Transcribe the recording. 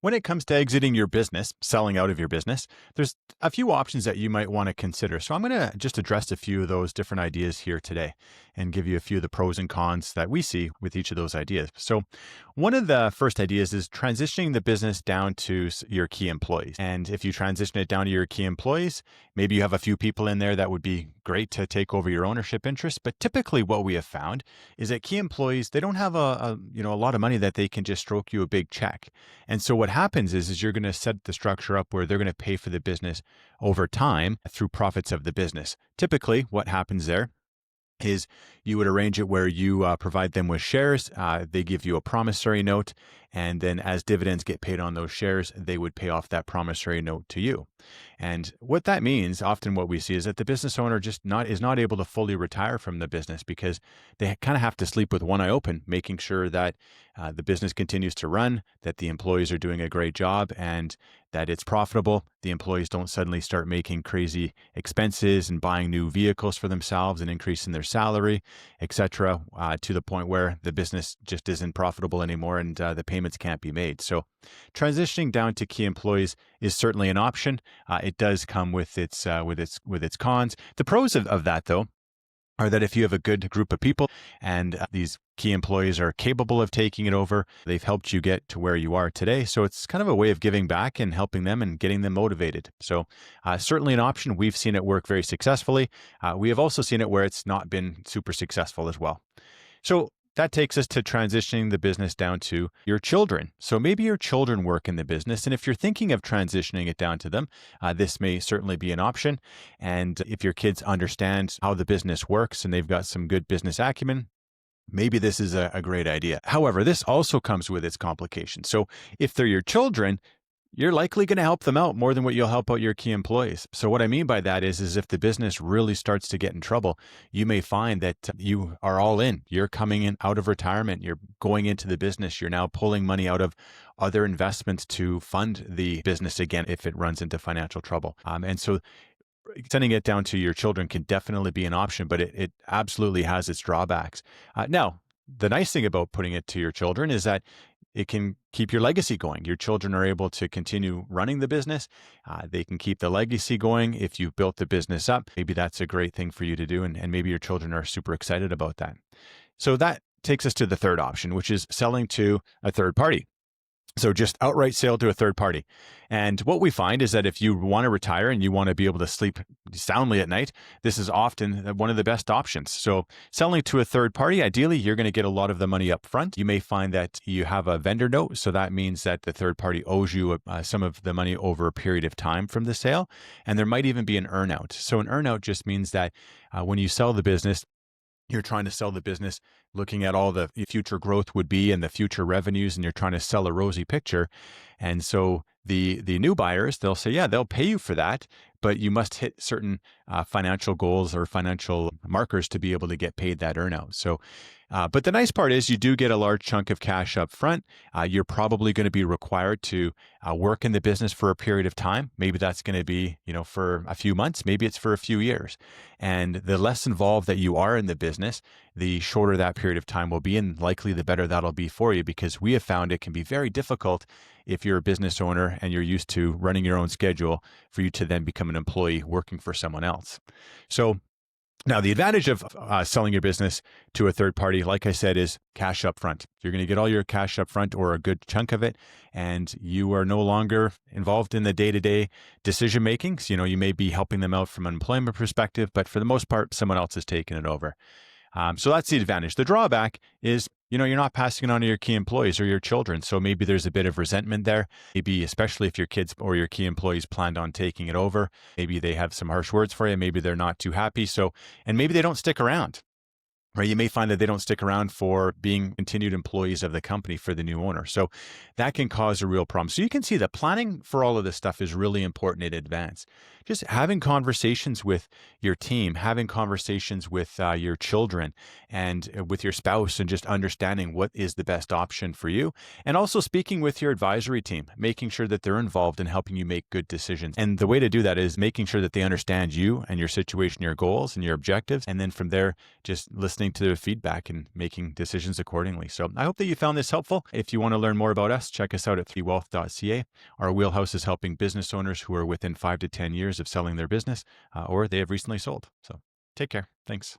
When it comes to exiting your business, selling out of your business, there's a few options that you might want to consider. So I'm going to just address a few of those different ideas here today and give you a few of the pros and cons that we see with each of those ideas. So one of the first ideas is transitioning the business down to your key employees. And if you transition it down to your key employees, maybe you have a few people in there that would be great to take over your ownership interest. But typically what we have found is that key employees, they don't have a lot of money that they can just stroke you a big check. And so what happens is you're going to set the structure up where they're going to pay for the business over time through profits of the business. Typically, what happens there is you would arrange it where you provide them with shares. They give you a promissory note, and then as dividends get paid on those shares, they would pay off that promissory note to you. And what that means, often what we see is that the business owner is not able to fully retire from the business because they kind of have to sleep with one eye open, making sure that the business continues to run, that the employees are doing a great job, and that it's profitable. The employees don't suddenly start making crazy expenses and buying new vehicles for themselves and increasing their salary, etc., to the point where the business just isn't profitable anymore and the payments can't be made. So transitioning down to key employees is certainly an option. It does come with its cons. The pros of that, though, are that if you have a good group of people and these key employees are capable of taking it over, they've helped you get to where you are today. So it's kind of a way of giving back and helping them and getting them motivated. So certainly an option. We've seen it work very successfully. We have also seen it where it's not been super successful as well. So that takes us to transitioning the business down to your children. So maybe your children work in the business, and if you're thinking of transitioning it down to them, this may certainly be an option. And if your kids understand how the business works and they've got some good business acumen, maybe this is a great idea. However, this also comes with its complications. So if they're your children, you're likely going to help them out more than what you'll help out your key employees. So what I mean by that is if the business really starts to get in trouble, you may find that you are all in. You're coming in out of retirement. You're going into the business. You're now pulling money out of other investments to fund the business again if it runs into financial trouble. And so sending it down to your children can definitely be an option, but it absolutely has its drawbacks. Now, the nice thing about putting it to your children is that it can keep your legacy going. Your children are able to continue running the business. They can keep the legacy going. If you've built the business up, maybe that's a great thing for you to do. And maybe your children are super excited about that. So that takes us to the third option, which is selling to a third party. So just outright sale to a third party. And what we find is that if you want to retire and you want to be able to sleep soundly at night, this is often one of the best options. So selling to a third party, ideally, you're going to get a lot of the money up front. You may find that you have a vendor note. So that means that the third party owes you some of the money over a period of time from the sale. And there might even be an earnout. So an earnout just means that when you sell the business, you're trying to sell the business looking at all the future growth would be and the future revenues, and you're trying to sell a rosy picture. And so the new buyers, they'll say, yeah, they'll pay you for that, but you must hit certain financial goals or financial markers to be able to get paid that earnout. So, but the nice part is you do get a large chunk of cash up front. You're probably going to be required to work in the business for a period of time. Maybe that's going to be, for a few months. Maybe it's for a few years. And the less involved that you are in the business, the shorter that period of time will be, and likely the better that'll be for you, because we have found it can be very difficult if you're a business owner and you're used to running your own schedule for you to then become an employee working for someone else. So now, the advantage of selling your business to a third party, like I said, is cash up front. You're going to get all your cash up front, or a good chunk of it, and you are no longer involved in the day-to-day decision making. So, you may be helping them out from an employment perspective, but for the most part, someone else is taking it over. So that's the advantage. The drawback is, you're not passing it on to your key employees or your children. So maybe there's a bit of resentment there. Maybe especially if your kids or your key employees planned on taking it over, maybe they have some harsh words for you. Maybe they're not too happy. And maybe they don't stick around. Right? You may find that they don't stick around for being continued employees of the company for the new owner. So that can cause a real problem. So you can see that planning for all of this stuff is really important in advance. Just having conversations with your team, having conversations with your children and with your spouse, and just understanding what is the best option for you. And also speaking with your advisory team, making sure that they're involved in helping you make good decisions. And the way to do that is making sure that they understand you and your situation, your goals and your objectives. And then from there, just listening listening to the feedback and making decisions accordingly. So I hope that you found this helpful. If you want to learn more about us, check us out at 3wealth.ca. Our wheelhouse is helping business owners who are within 5 to 10 years of selling their business or they have recently sold. So take care. Thanks.